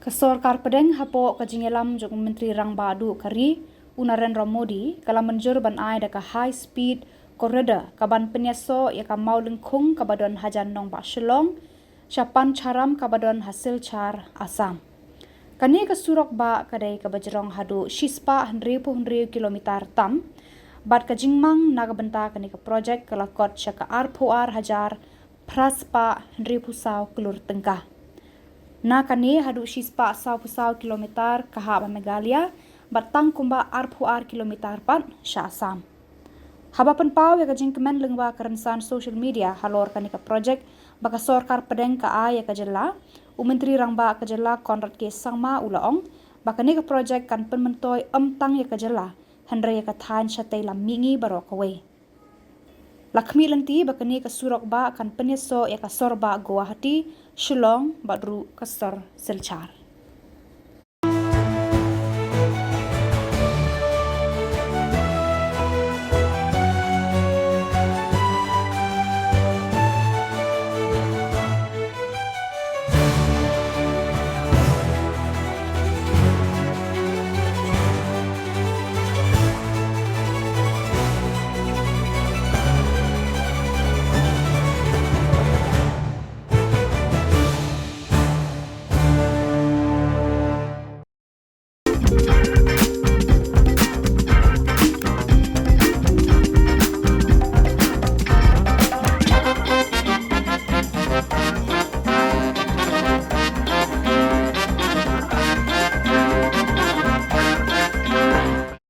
Sorkar Pdeng hapo kajingelam jok Menteri Rang Badu kari Narendra Modi kala menjur ban ai deka high speed corridor kaban Pyniasoh ya ka mau lengkung kabadon Hajar nong ba Shillong sya Pancharam kabadon hasil char Assam. Kani ke Surok ba kadai ke Bajrong hadu shispa 100 kilometer tam bat ka jingmang naga benta kani ke projek kala kot sya ka arpuar Hajar praspa 100 Klur tengkah. Na kani hadu shispa pusau kilometer kaha ba Meghalaya batang kumba arpuar kilometer pan sya Assam. Haba penpau ya kajing kemen lengba kerensan social media halor kani ka projek baka Sorkar Pdeng ka ya Khubor Menteri Rangba Khubor Konrad ke Samla ulaong baka ni ka projek kan penmentoy tang ya Khubor handra ya ka than syatay lamingi barok away. Lakmi lenti baka ni ka Surok ba kan Pyniasoh ya ka Sorba Guwahati Shillong badru kasar selchar.